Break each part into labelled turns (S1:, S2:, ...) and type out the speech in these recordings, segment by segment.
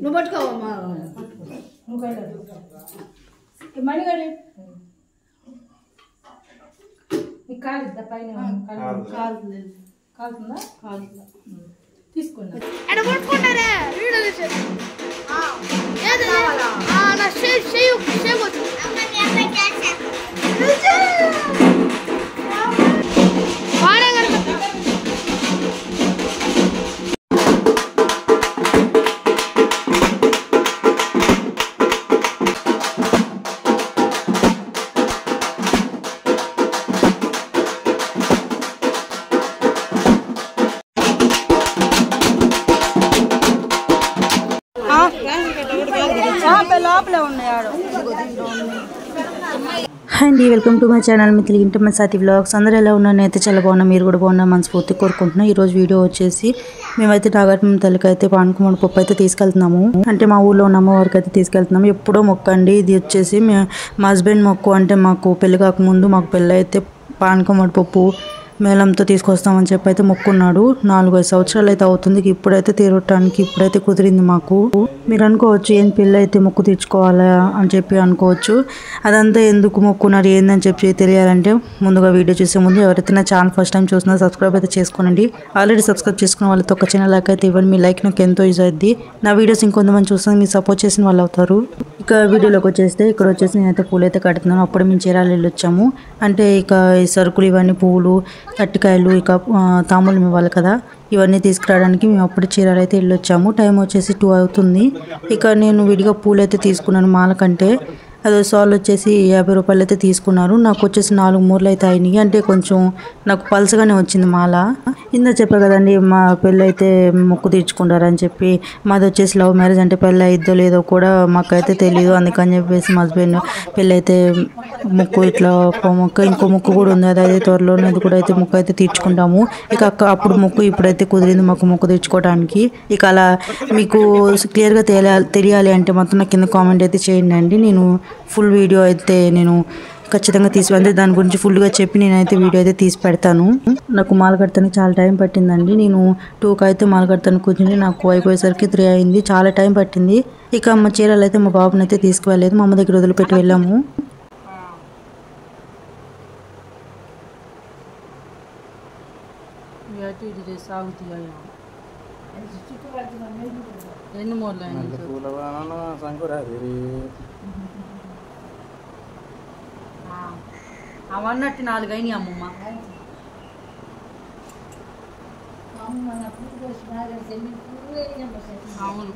S1: నువ్వు పట్టుకోవమ్మా మణిగారి కాలుద్దా పైన కాలుతుందా కాలుతుందా తీసుకోండి
S2: హాయ్ అండి, వెల్కమ్ టు మై ఛానల్ మిత్రులు ఇంటి మన సాతి వ్లాగ్స్. అందరూ ఎలా ఉన్నారు? నేనైతే చాలా బాగున్నా, మీరు కూడా బాగున్నా మనస్ఫూర్తి కోరుకుంటున్నాను. ఈరోజు వీడియో వచ్చేసి మేమైతే నాగార్జున తల్లికి అయితే పానకం పప్పు అయితే తీసుకెళ్తున్నాము. అంటే మా ఊళ్ళో ఉన్న అమ్మవారికి అయితే తీసుకెళ్తున్నాము. ఎప్పుడో మొక్క అండి ఇది వచ్చేసి మా హస్బెండ్ మొక్కు. అంటే మాకు పెళ్లి కాకముందు మాకు పెళ్ళి అయితే పానకం పప్పు మేళంతో తీసుకొస్తామని చెప్పి అయితే మొక్కున్నాడు. 4-5 సంవత్సరాలు అయితే అవుతుంది. ఇప్పుడైతే తీరటానికి ఇప్పుడైతే కుదిరింది మాకు. మీరు అనుకోవచ్చు ఏం పెళ్ళి అయితే మొక్కు తీర్చుకోవాలా అని చెప్పి అనుకోవచ్చు. అదంతా ఎందుకు మొక్కున్నారు ఏందని చెప్పి తెలియాలంటే ముందుగా వీడియో చూసే ముందు ఎవరైతే నా ఛానల్ ఫస్ట్ టైం చూసినా సబ్స్క్రైబ్ అయితే చేసుకోనండి. ఆల్రెడీ సబ్స్క్రైబ్ చేసుకున్న వాళ్ళతో ఒక చిన్న లైక్ అయితే ఇవ్వండి. మీ లైక్ నాకు ఎంతో యూజ్ అవుద్ది. నా వీడియోస్ ఇంకొంతమంది చూస్తాను, మీరు సపోర్ట్ చేసిన వాళ్ళు అవుతారు. ఇక వీడియోలోకి వచ్చేస్తే ఇక్కడ వచ్చేసి నేనైతే పూలు అయితే కడుతున్నాను. అప్పుడు మేము చీరాలు వెళ్ళి వచ్చాము. అంటే ఇక ఈ సరుకులు ఇవన్నీ పువ్వులు అరటికాయలు ఇక తాంబూలం ఇవ్వాలి కదా, ఇవన్నీ తీసుకురావడానికి మేము అప్పుడు చీరాలు అయితే వెళ్ళొచ్చాము. టైం వచ్చేసి 2 అవుతుంది. ఇక నేను విడిగా పూలు అయితే తీసుకున్నాను మాల కంటే. అదే సాల్ వచ్చేసి 50 రూపాయలు అయితే తీసుకున్నారు. నాకు వచ్చేసి 4 మూరలు అయితే అయినాయి. అంటే కొంచెం నాకు పలసగానే వచ్చింది మాల. ఇందా చెప్పా కదండి మా పెళ్ళి అయితే మొక్కు తీర్చుకుంటారని చెప్పి. మాది వచ్చేసి లవ్ మ్యారేజ్. అంటే పెళ్ళి అయిద్దో లేదో కూడా మాకైతే తెలియదు. అందుకని చెప్పేసి మా హస్బెండ్ పెళ్ళి అయితే మొక్కు ఇట్లా ఇంకో మొక్కు కూడా ఉంది, అదైతే త్వరలోనే అది కూడా అయితే మొక్కు అయితే తీర్చుకుంటాము. ఇక అప్పుడు మొక్కు ఇప్పుడైతే కుదిరింది మాకు మొక్కు తీర్చుకోవడానికి. ఇక అలా మీకు క్లియర్గా తెలియాలి అంటే మొత్తం నాకు కింద కామెంట్ అయితే చేయండి అండి. నేను ఫుల్ వీడియో అయితే నేను ఖచ్చితంగా తీసి దాని గురించి ఫుల్గా చెప్పి నేనైతే వీడియో అయితే తీసి పెడతాను. నాకు మాల కడతానికి చాలా టైం పట్టిందండి. నేను 2కి అయితే మాల కడతానికి కూర్చుని నాకు అయిపోయేసరికి 3 అయింది. చాలా టైం పట్టింది. ఇక అమ్మ చీరలు అయితే మా బాబుని అయితే తీసుకువెళ్ళలేదు, మా అమ్మ దగ్గర వదిలిపెట్టి వెళ్ళాము.
S1: ఎన్ని మూరలు అవన్నట్టు 4 అయినాయి అమ్మమ్మ. అవును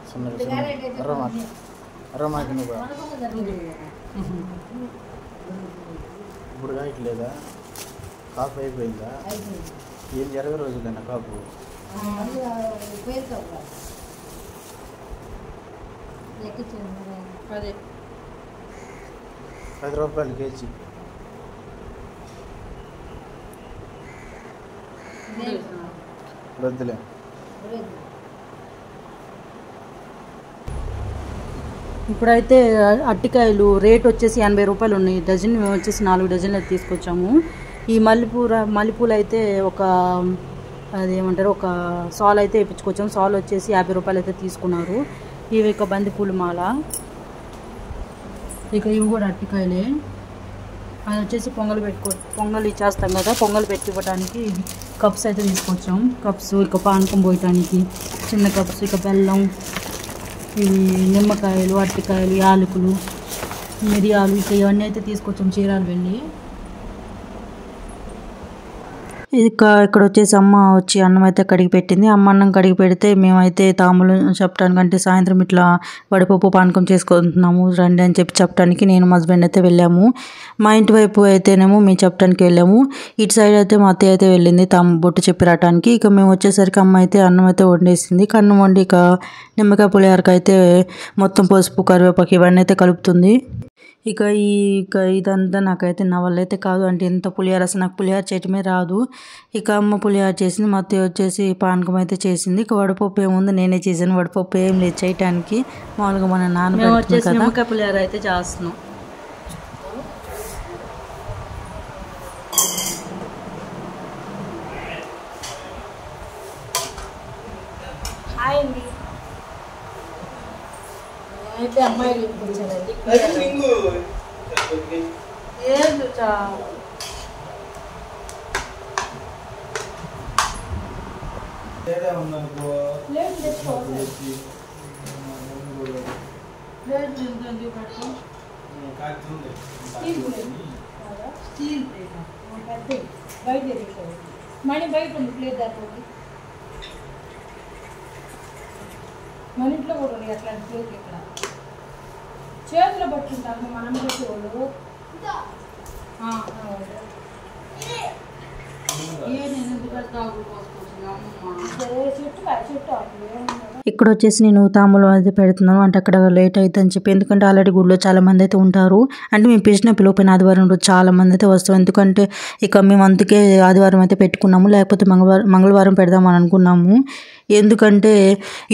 S3: ఇప్పుడు కాయట్లేదా? కాపు అయిపోయిందా? ఏం జరగ రోజులైనా కాపు
S1: అదే
S3: 10 రూపాయలు కేజీ. వద్దులే.
S2: ఇప్పుడైతే అరటికాయలు రేట్ వచ్చేసి 80 రూపాయలు ఉన్నాయి డజన్. మేము వచ్చేసి 4 డజన్లు అయితే తీసుకొచ్చాము. ఈ మల్లెపూలు అయితే ఒక అదేమంటారు ఒక సాల్ అయితే వేయించుకొచ్చాము. సాల్ వచ్చేసి 50 రూపాయలు అయితే తీసుకున్నారు. ఇవి ఇక బంతిపూల మాల. ఇక ఇవి కూడా అరటికాయలే. అది వచ్చేసి పొంగల్ ఇచ్చేస్తాం కదా, పొంగల్ పెట్టివ్వడానికి కప్స్ అయితే తీసుకొచ్చాం. కప్స్ ఇక పానకం పోయటానికి చిన్న కప్స్, ఇక బెల్లం, ఇవి నిమ్మకాయలు, అరటికాయలు, యాలకులు, మిరియాలు, ఇక ఇవన్నీ అయితే తీసుకొచ్చాం చీరాలు వెళ్ళి. ఇక్కడ వచ్చేసి అమ్మ వచ్చి అన్నం అయితే కడిగి పెట్టింది. అమ్మ అన్నం కడిగి పెడితే మేమైతే తాంబూలం చెప్పడానికి, అంటే సాయంత్రం ఇట్లా వడపప్పు పానకం చేసుకుంటున్నాము రండి అని చెప్పి చెప్పడానికి నేను మా హస్బెండ్ అయితే వెళ్ళాము. మా ఇంటి వైపు అయితేనేమో మేము చెప్పడానికి వెళ్ళాము. ఇటు సైడ్ అయితే మా అత్తయ్య అయితే వెళ్ళింది బొట్టు చెప్పి రావడానికి. ఇక మేము వచ్చేసరికి అమ్మ అయితే అన్నం అయితే వండేసింది. అన్నం వండి ఇక నిమ్మకాయ పులిహోరకి అయితే మొత్తం పసుపు కరివేపాకు ఇవన్నీ అయితే కలుపుతుంది. ఇక ఇదంతా నాకైతే నా వల్ల అయితే కాదు. అంటే ఎంత పులిహోర, అసలు నాకు పులిహోర చేయటమే రాదు. ఇక అమ్మ పులిహోర చేసింది, మా అత్తయ్య వచ్చేసి పానకం అయితే చేసింది. ఇక వడపప్పు ఏముంది నేనే చేశాను. వడపప్పు ఏం లేదు చేయటానికి, మామూలుగా మన నాన్న వచ్చేసి నిమ్మకాయ పులిహోర అయితే చేస్తున్నాం.
S1: అయింది అయితే అమ్మాయిలు ఇప్పించాలండి ఏం స్టీల్ బయట మనీ బయట ఉంది ప్లేట్ దాకా మన ఇంట్లో కూడా ఉన్నాయి అట్లాంటి ప్లేట్లు ఇక్కడ చేతిలో పట్టుకుంటాము మనం చేసేవాళ్ళు
S2: ఇక్కడ వచ్చేసి నేను తాంబూలం అయితే పెడుతున్నాను అంటే అక్కడ లేట్ అవుతుంది అని చెప్పి ఎందుకంటే ఆల్రెడీ గుడిలో చాలా మంది అయితే ఉంటారు అంటే మేము పిలిచిన పిలువైన ఆదివారం రోజు చాలా మంది అయితే వస్తారు ఎందుకంటే ఇక మేము అందుకే ఆదివారం అయితే పెట్టుకున్నాము లేకపోతే మంగళవారం పెడదామని అనుకున్నాము ఎందుకంటే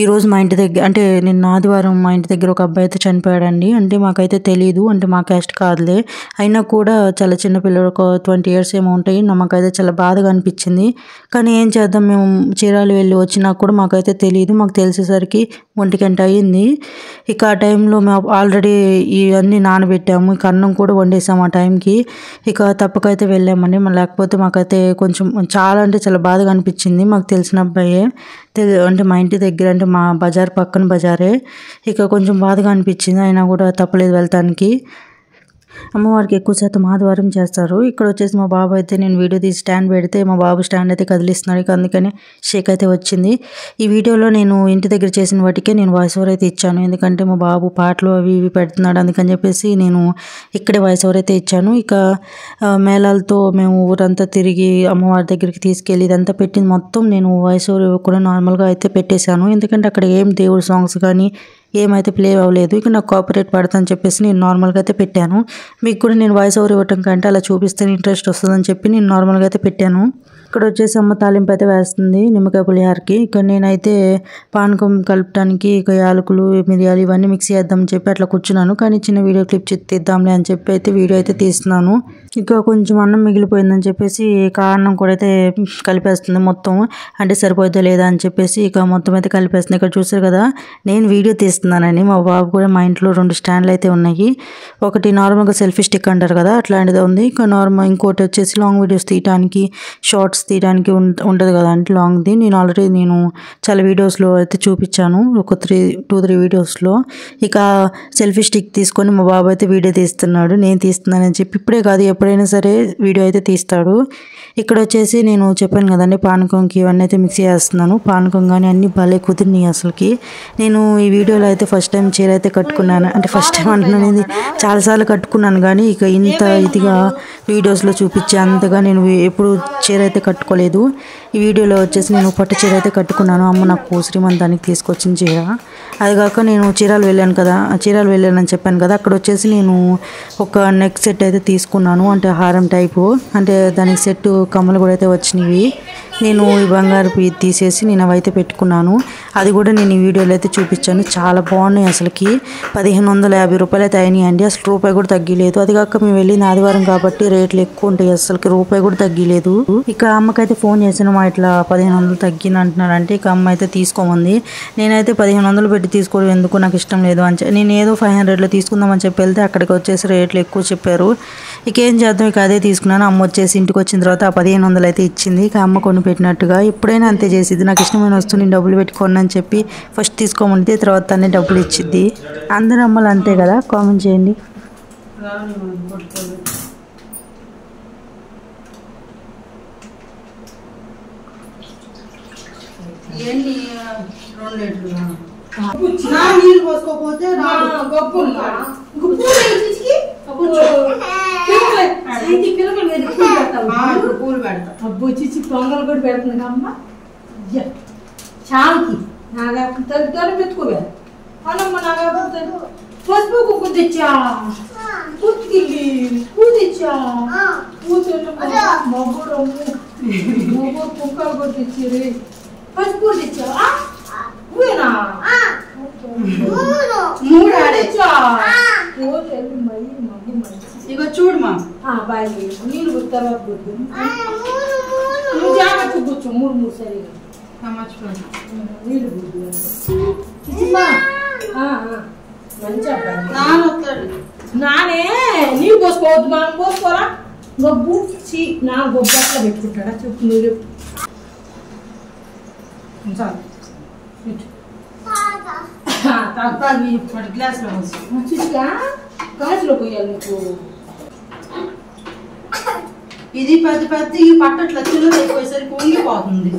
S2: ఈరోజు మా ఇంటి దగ్గర అంటే నిన్న ఆదివారం మా ఇంటి దగ్గర ఒక అబ్బాయి అయితే చనిపోయాడండి అంటే మాకైతే తెలియదు అంటే మా క్యాస్ట్ కాదులే అయినా కూడా చాలా చిన్న పిల్లలు ఒక 20 years ఏమో ఉంటాయి మాకైతే చాలా బాధగా అనిపించింది కానీ ఏం చేద్దాం మేము చీరాలు వెళ్ళి వచ్చినా కూడా మాకైతే తెలియదు మాకు తెలిసేసరికి 1 గంట అయ్యింది ఇక ఆ టైంలో మేము ఆల్రెడీ ఇవన్నీ నానబెట్టాము ఇక అన్నం కూడా వండేసాము ఆ టైంకి ఇక తప్పకైతే వెళ్ళామండి లేకపోతే మాకైతే కొంచెం చాలా అంటే చాలా బాధగా అనిపించింది మాకు తెలిసిన అబ్బాయే అంటే మా ఇంటి దగ్గర అంటే మా బజార్ పక్కన బజారే ఇక కొంచెం బాధగా అనిపించింది అయినా కూడా తప్పలేదు వెళ్తానికి అమ్మవారికి ఎక్కువ శాతం ఆదివారం చేస్తారు ఇక్కడ వచ్చేసి మా బాబు అయితే నేను వీడియో తీసి స్టాండ్ పెడితే మా బాబు స్టాండ్ అయితే కదిలిస్తున్నాడు అందుకని షేక్ అయితే వచ్చింది ఈ వీడియోలో నేను ఇంటి దగ్గర చేసిన వాటికే నేను వాయిస్ ఓవర్ అయితే ఇచ్చాను ఎందుకంటే మా బాబు పాటలు అవి ఇవి పెడుతున్నాడు అందుకని చెప్పేసి నేను ఇక్కడే వాయిస్ ఓవర్ అయితే ఇచ్చాను ఇక మేళాలతో మేము ఊరంతా తిరిగి అమ్మవారి దగ్గరికి తీసుకెళ్ళి ఇదంతా పెట్టింది మొత్తం నేను వాయిస్ ఓవర్ కూడా నార్మల్గా అయితే పెట్టేశాను ఎందుకంటే అక్కడ ఏం దేవుడి సాంగ్స్ కానీ ఏమైతే ప్లే అవ్వలేదు ఇక నాకు కాపరేట్ పడతాను చెప్పేసి నేను నార్మల్గా అయితే పెట్టాను మీకు కూడా నేను వాయిస్ ఓవర్ ఇవ్వటం కంటే అలా చూపిస్తే ఇంట్రెస్ట్ వస్తుందని చెప్పి నేను నార్మల్గా అయితే పెట్టాను ఇక్కడ వచ్చేసి అమ్మ తాలింపు అయితే వేస్తుంది నిమ్మకాయ పులిహారకి ఇక్కడ నేనైతే పానకం కలపడానికి ఇక యాలకులు మిరియాలు ఇవన్నీ మిక్స్ చేద్దామని చెప్పి అట్లా కూర్చున్నాను కానీ చిన్న వీడియో క్లిప్ తీద్దాంలే అని చెప్పి అయితే వీడియో అయితే తీస్తున్నాను ఇక కొంచెం అన్నం మిగిలిపోయిందని చెప్పేసి ఇక అన్నం కూడా అయితే కలిపేస్తుంది మొత్తం అంటే సరిపోద్దా లేదా అని చెప్పేసి ఇక మొత్తం అయితే కలిపేస్తుంది ఇక్కడ చూసారు కదా నేను వీడియో తీస్తున్నానని మా బాబు కూడా మా ఇంట్లో 2 స్టాండ్లు అయితే ఉన్నాయి ఒకటి నార్మల్గా సెల్ఫీ స్టిక్ అంటారు కదా అట్లాంటిది ఉంది ఇక నార్మల్ ఇంకోటి వచ్చేసి లాంగ్ వీడియోస్ తీయడానికి షార్ట్స్ తీయడానికి ఉంటుంది కదా అంటే లాంగ్ది నేను ఆల్రెడీ చాలా వీడియోస్లో అయితే చూపించాను ఒక 2-3 వీడియోస్లో ఇక సెల్ఫీ స్టిక్ తీసుకొని మా బాబు అయితే వీడియో తీస్తున్నాడు నేను తీస్తున్నానని చెప్పి ఇప్పుడే కాదు ఎప్పుడైనా సరే వీడియో అయితే తీస్తాడు ఇక్కడ వచ్చేసి నేను చెప్పాను కదండి పానకంకి ఇవన్నీ అయితే మిక్స్ చేస్తున్నాను పానకం కానీ అన్ని భలే కుదిరినాయి అసలుకి నేను ఈ వీడియోలో అయితే ఫస్ట్ టైం చీర అయితే కట్టుకున్నాను అంటే ఫస్ట్ టైం అంటున్నాను చాలాసార్లు కట్టుకున్నాను కానీ ఇక ఇంత ఇదిగా వీడియోస్లో చూపించే అంతగా నేను ఎప్పుడు చీర అయితే కట్టుకోలేదు ఈ వీడియోలో వచ్చేసి నేను పట్టు చీర అయితే కట్టుకున్నాను అమ్మ నాకు శ్రీమంతానికి తీసుకొచ్చిన చీర అది కాక నేను చీరాలు వెళ్ళానని చెప్పాను కదా అక్కడ వచ్చేసి నేను ఒక నెక్ సెట్ అయితే తీసుకున్నాను అంటే హారం టైపు అంటే దానికి సెట్ కమ్మలు కూడా అయితే వచ్చినవి నేను ఈ బంగారు తీసేసి నేను అవైతే పెట్టుకున్నాను అది కూడా నేను ఈ వీడియోలో అయితే చూపించాను చాలా బాగున్నాయి అసలుకి 1550 రూపాయలు అయితే అయినాయి అండి అసలు రూపాయి కూడా తగ్గలేదు అది కాక మేము వెళ్ళిన ఆదివారం కాబట్టి రేట్లు ఎక్కువ ఉంటాయి అసలుకి రూపాయి కూడా తగ్గలేదు ఇక అమ్మకైతే ఫోన్ చేసాను మా ఇట్లా 1500 తగ్గింది అంటున్నారు అంటే ఇక అమ్మ అయితే తీసుకోమంది నేనైతే 1500 పెట్టి తీసుకోవడం ఎందుకు నాకు ఇష్టం లేదు అని నేను ఏదో 500లో తీసుకుందామని చెప్పి వెళ్తే అక్కడికి వచ్చేసి రేట్లు ఎక్కువ చెప్పారు ఇక ఏం చేద్దాం ఇక అదే తీసుకున్నాను అమ్మ వచ్చేసి ఇంటికి వచ్చిన తర్వాత ఆ 1500 అయితే ఇచ్చింది ఇక అమ్మ కొని పెట్టినట్టుగా ఎప్పుడైనా అంతే చేసిద్ది నాకు ఇష్టమైన వస్తువు నేను డబ్బులు పెట్టుకోను అని చెప్పి ఫస్ట్ తీసుకోమంటే తర్వాత తనే డబ్బులు ఇచ్చిద్ది అందరు అమ్మలు అంతే కదా కామెంట్ చేయండి
S1: పూలు పెడతా బుచ్చి పొంగల్ కూడా పెడుతుంది అమ్మ చాకి నాగా తల్లి పెట్టుకోవే అన్నమ్మ నాగా పసుపు కుక్కు తెచ్చా పుట్టుకెళ్ళి పూ తెచ్చా మొగ్గుడు కుక్కలు కూడా తెచ్చారు పసుపు తెచ్చా ఊనా 3 ఆడేచ్చా ఇగో చూడమా బాయ్ నీళ్ళు గుర్తావా గుర్తు నువ్వు జాగ్రత్త కూర్చో 3 సరిగా నీళ్ళు గుర్తు వద్దు మనం పోసుకోరా గొబ్బు చీ నా గొబ్బు అట్లా పెట్టుకుంటాడా చెప్పు నువ్వు చెప్పు చాలు గ్లాస్లో చూసిగా గ్లాస్లో పోయాలి నీకు
S2: ఇది పెద్ద పెద్ద ఈ పట్టట్ల చిల్లర అయిపోయేసరికి వంగిపోతుంది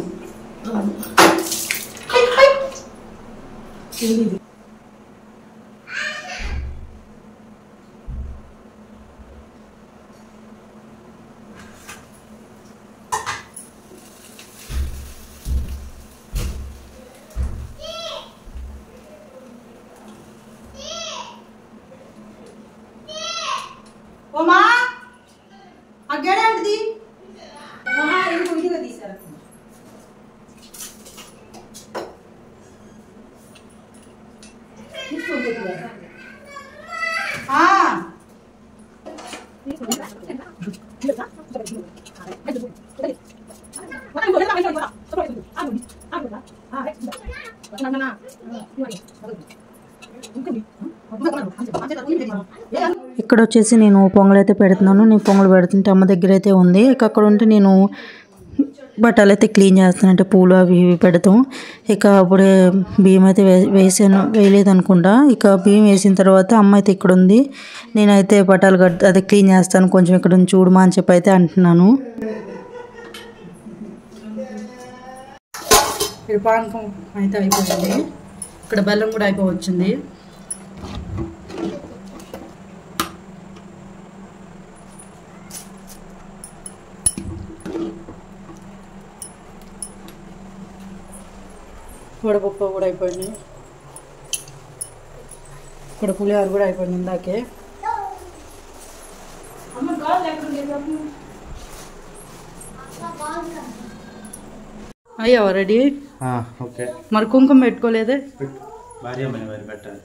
S2: ఓమా ఆ గేడేంటిది ఎందుకు విడిగా తీసారు ఇక్కడ వచ్చేసి నేను పొంగల్ అయితే పెడుతున్నాను. నేను పొంగల్ పెడుతుంటే అమ్మ దగ్గర అయితే ఉంది. ఇక అక్కడ ఉంటే నేను బట్టలు అయితే క్లీన్ చేస్తాను, అంటే పూలు అవి ఇవి పెడతాం. ఇక అప్పుడే బియ్యం అయితే వేయలేదు అనుకుంటా. ఇక బియ్యం వేసిన తర్వాత అమ్మ అయితే ఇక్కడ ఉంది, నేనైతే బట్టలు అదే క్లీన్ చేస్తాను, కొంచెం ఇక్కడ నుంచి చూడమా అని చెప్పి అయితే అంటున్నాను. ఇక్కడ పానకం అయితే అయిపోయింది, ఇక్కడ బెల్లం కూడా అయిపోవచ్చింది. వడపప్పు కూడా అయిపోయింది, ఇక్కడ పులిహోర కూడా అయిపోయింది ఇందాకే. అయ్యావా రెడీ?
S3: ఓకే.
S2: మరి కుంకుమ పెట్టుకోలేదే?
S3: భార్య మరి పెట్టాలి.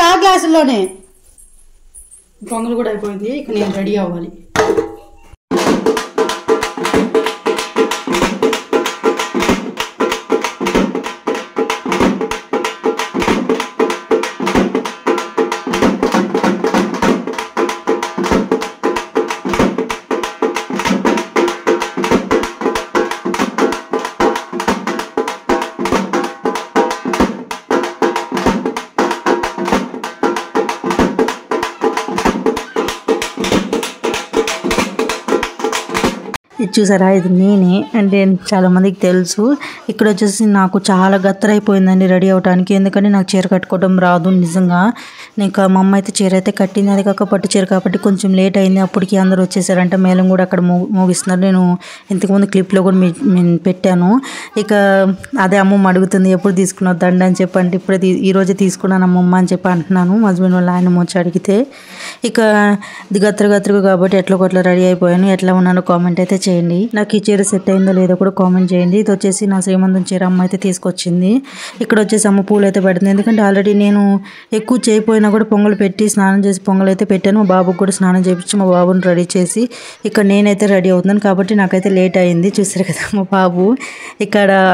S2: ఆ గ్లాసుల్లోనే పొంగల్ కూడా అయిపోయింది. ఇక నేను రెడీ అవ్వాలి. ఇది చూసారా, ఇది నేనే, అంటే చాలామందికి తెలుసు. ఇక్కడ వచ్చేసి నాకు చాలా గత్తరైపోయిందండి రెడీ అవ్వడానికి, ఎందుకంటే నాకు చీర కట్టుకోవడం రాదు నిజంగా. ఇంకా మా అమ్మ అయితే చీర అయితే కట్టింది, అది కాక పట్టు చీర కాబట్టి కొంచెం లేట్ అయింది. అప్పటికి అందరూ వచ్చేసారంటే మేళం కూడా అక్కడ మోగిస్తున్నారు. నేను ఇంతకుముందు క్లిప్లో కూడా నేను పెట్టాను. ఇక అదే అమ్మమ్మ అడుగుతుంది ఎప్పుడు తీసుకున్నావు దండ అని చెప్పి, అంటే ఇప్పుడే ఈరోజే తీసుకున్నాను అమ్మమ్మ అని చెప్పి అంటున్నాను. మా హస్బెండ్ వాళ్ళ ఆయన వచ్చి అడిగితే, ఇక ఇది గత్తరుగా కాబట్టి ఎట్లా కొట్లా రెడీ అయిపోయాను. ఎట్లా ఉన్నానో కామెంట్ అయితే చేయండి. నాకు ఈ చీర సెట్ అయిందో లేదో కూడా కామెంట్ చేయండి. ఇది వచ్చేసి నా శ్రీమంతం చీర అమ్మ అయితే తీసుకొచ్చింది. ఇక్కడ వచ్చేసి అమ్మ పూలు అయితే పెడుతుంది, ఎందుకంటే ఆల్రెడీ నేను ఎక్కువ చేయకపోయినా కూడా పొంగల్ పెట్టి స్నానం చేసి పొంగల్ అయితే పెట్టాను. మా బాబుకి కూడా స్నానం చేయించి మా బాబుని రెడీ చేసి ఇక్కడ నేనైతే రెడీ అవుతున్నాను కాబట్టి నాకైతే లేట్ అయింది. చూసారు కదా మా బాబు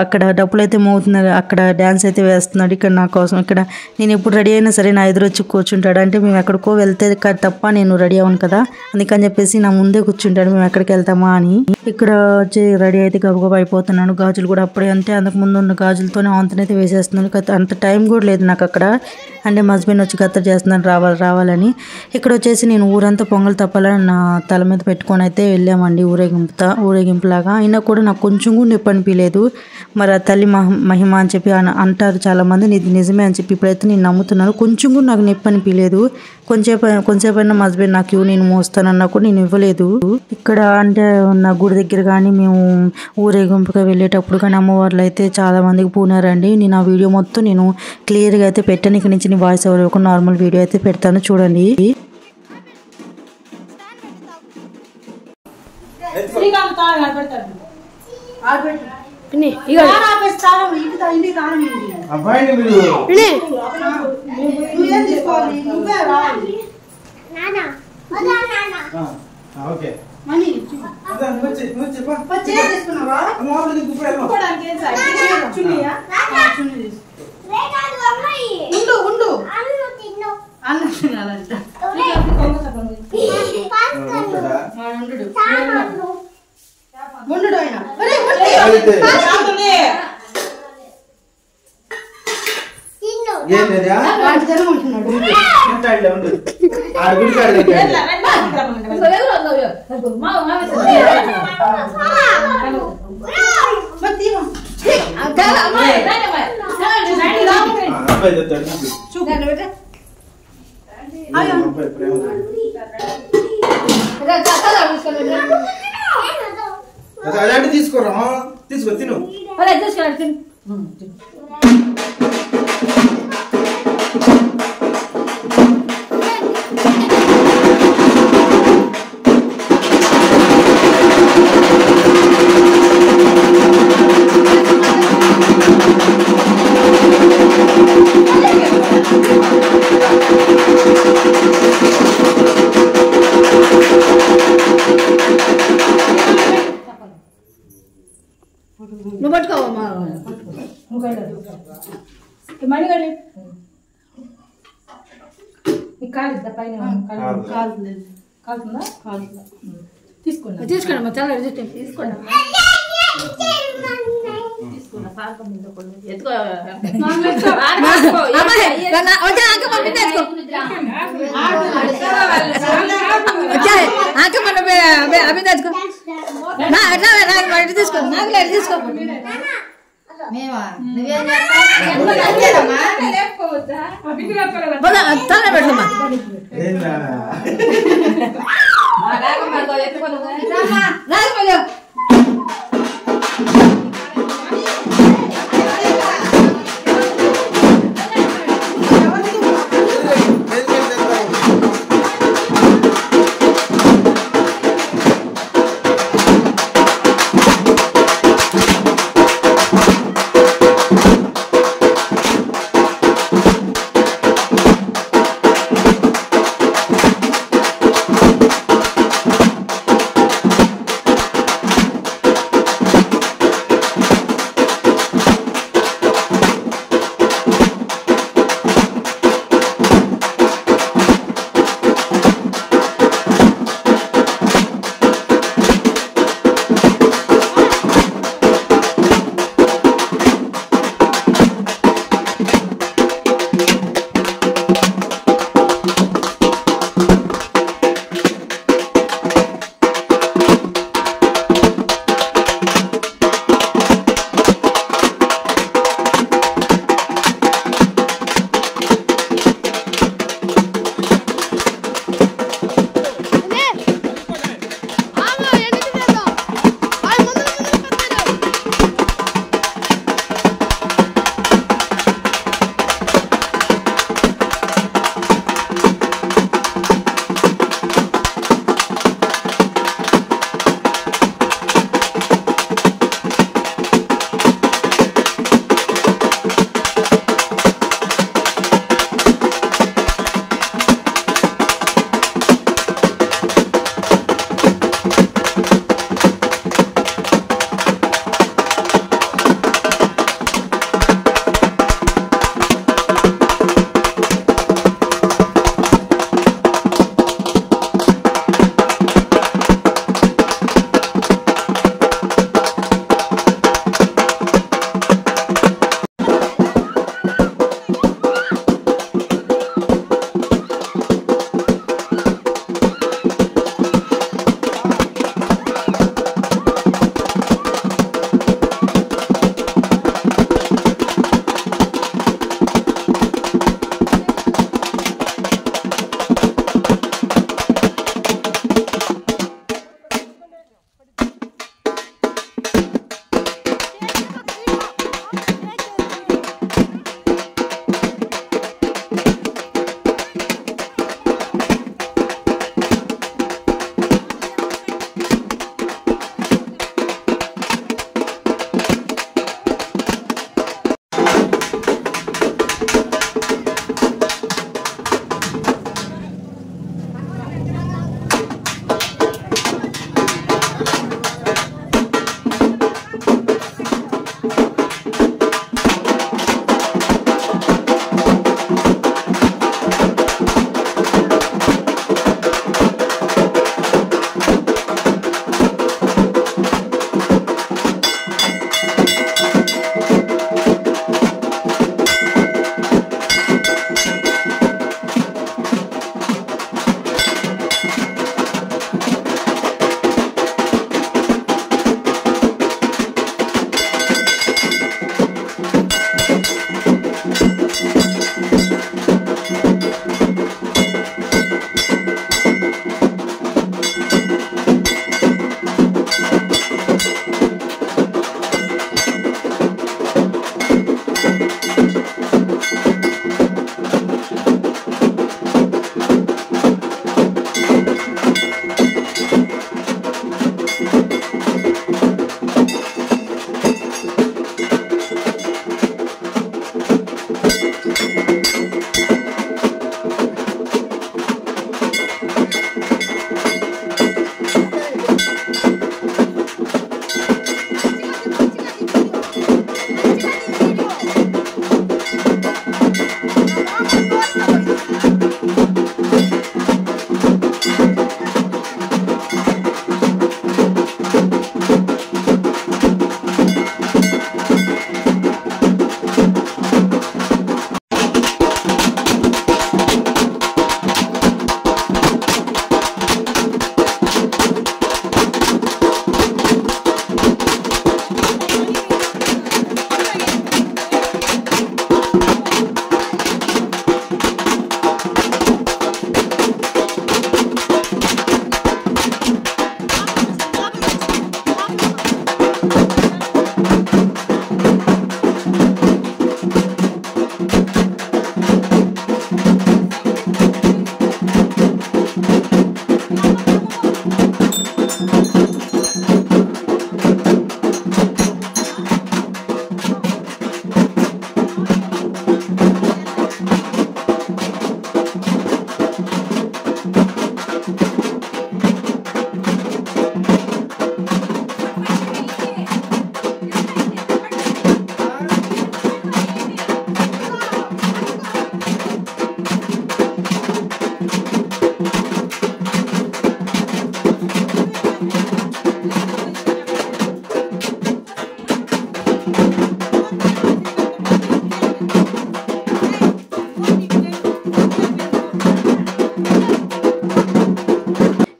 S2: అక్కడ డప్పులు అయితే మోగుతున్నారు, అక్కడ డ్యాన్స్ అయితే వేస్తున్నాడు ఇక్కడ నా కోసం. ఇక్కడ నేను ఎప్పుడు రెడీ అయినా సరే నా ఎదురు వచ్చి కూర్చుంటాడు, అంటే మేము ఎక్కడికో వెళ్తే తప్ప నేను రెడీ అవ్వను కదా, అందుకని చెప్పేసి నా ముందే కూర్చుంటాడు మేము ఎక్కడికి వెళ్తామా అని. ఇక్కడ వచ్చి రెడీ అయితే గబగబా అయిపోతున్నాను. గాజులు కూడా అప్పుడే, అంటే అంతకు ముందు ఉన్న గాజులతోనే ఆంతనైతే వేసేస్తున్నాను. అంత టైం కూడా లేదు నాకు అక్కడ, అంటే మా హస్బెండ్ వచ్చి కత్తర్ చేస్తున్నాను రావాలని. ఇక్కడ వచ్చేసి నేను ఊరంతా పొంగల్ తప్పాలని నా తల మీద పెట్టుకొని అయితే వెళ్ళామండి ఊరేగింపులాగా. అయినా కూడా నాకు కొంచెం కూడా నొప్పి అనిపించలేదు. మరి ఆ తల్లి మహిమ అని చెప్పి అంటారు చాలామంది, ఇది నిజమే అని చెప్పి ఇప్పుడైతే నేను నమ్ముతున్నాను. కొంచెం కూడా నాకు నొప్పి అనిపించలేదు. కొంచెంసేపు అయినా మా హస్బెండ్ నాకు నేను మోస్తానన్నా కూడా నేను ఇవ్వలేదు. ఇక్కడ అంటే నా గుడి దగ్గర కానీ మేము ఊరేగింపుగా వెళ్ళేటప్పుడు కానీ అమ్మవార్లు అయితే చాలా మందికి పూనారండి. నేను ఆ వీడియో మొత్తం నేను క్లియర్గా అయితే పెట్టాను. ఇక్కడ నుంచి నేను వాయిస్ ఓవర్ ఒక నార్మల్ వీడియో అయితే పెడతాను చూడండి.
S3: ఓకే
S1: మనీ ఉండు అన్న తినాలంట ఉండు ఆయన
S3: అలాంటి తీసుకోరా తీసుకో తిను
S1: నువ్వు పట్టుకోవమ్మా మనీ కానీ కాలుద్దా పైన కాలుతుందా తీసుకోండి తీసుకోండి చాలా తీసుకోండి తీసుకో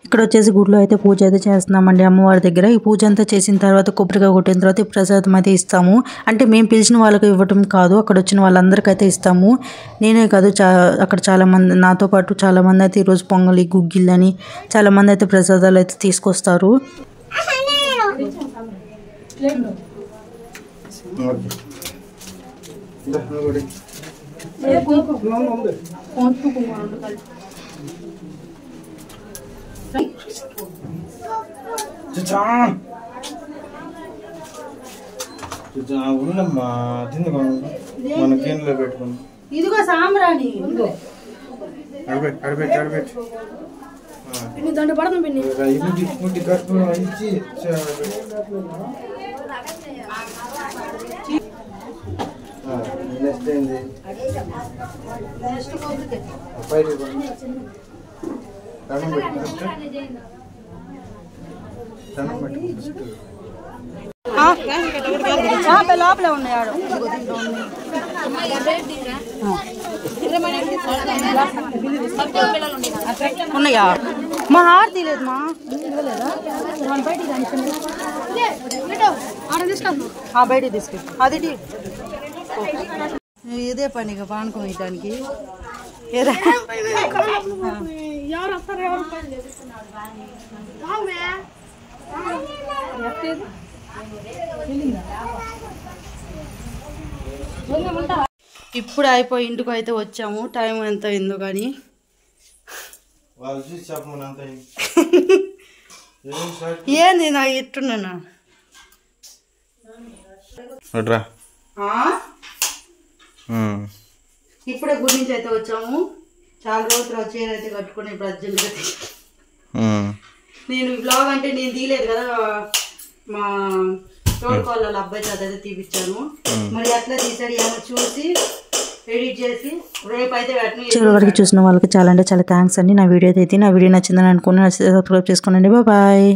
S2: ఇక్కడ వచ్చేసి గుడిలో అయితే పూజ అయితే చేస్తున్నామండి అమ్మవారి దగ్గర. ఈ పూజ అంతా చేసిన తర్వాత కొబ్బరికాయ కొట్టిన తర్వాత ఈ ప్రసాదం అయితే ఇస్తాము. అంటే మేము పిలిచిన వాళ్ళకి ఇవ్వటం కాదు, అక్కడ వచ్చిన వాళ్ళందరికీ అయితే ఇస్తాము. నేనే కాదు, అక్కడ చాలామంది నాతో పాటు చాలామంది అయితే ఈరోజు పొంగలి గుగ్గిళ్ళు అని చాలామంది అయితే ప్రసాదాలు అయితే తీసుకొస్తారు.
S3: ఉన్నమ్మా మనకేంలో పెట్టుకుని
S1: ఇదిగో సాంబ్రాణి దండ పడతాం
S3: ఇంటి కర్పూరం ఇచ్చి నెక్స్ట్ ఏంది
S1: లోపల ఉన్నాడు
S2: ఉన్నాయా మా హారతి లేదు మా బయట తీసుకెళ్ళి అది ఇదే పనిగా పానకం వేయటానికి ఇప్పుడు అయిపోయి ఇంటికి అయితే వచ్చాము. టైం ఎంత అయిందో కానీ ఏంది నా ఇట్టున్నా ఇప్పుడే గుడి నుంచి అయితే వచ్చాము. చాలా రోజులు చీర అయితే కట్టుకుని ఇప్పుడు అర్జెంట్గా నేను బ్లాగ్ అంటే నేను తీయలేదు కదా, మా తోడుకోళ్ళ అబ్బాయి చేత అయితే తీపిచ్చాను. మరి అట్లా తీసాడు ఏమో చూసి ఎడిట్ చేసి రేపు అయితే చివరి వరకు చూసిన వాళ్ళకి చాలా అంటే చాలా థ్యాంక్స్ అండి. నా వీడియో అయితే నా వీడియో నచ్చిందని అనుకుని సబ్స్క్రైబ్ చేసుకోండి. బాయ్.